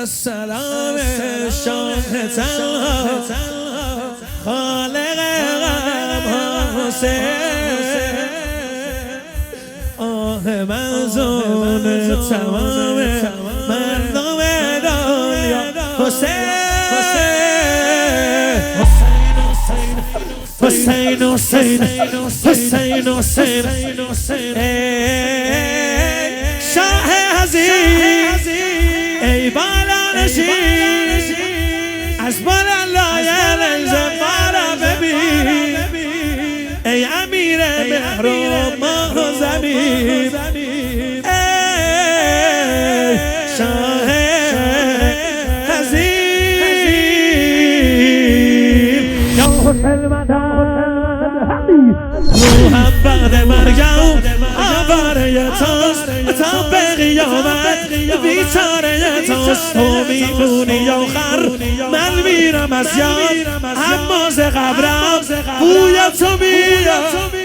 السلام شاه تنها خالق غم حسین آه منزون تمام مردم دنیا حسین حسین حسین حسین حسین شاه عزیز ای بالانشین از بالای لنزم مرا ببین ای امیر مهر و ماه و زمین ای شاه عظیم یا حسین روحم بعد مرگم آواره تاست تا به قیامت بیچاره تاست تو میمونی آخر من میرم از یاد اما ز قبرم بوی تو میاد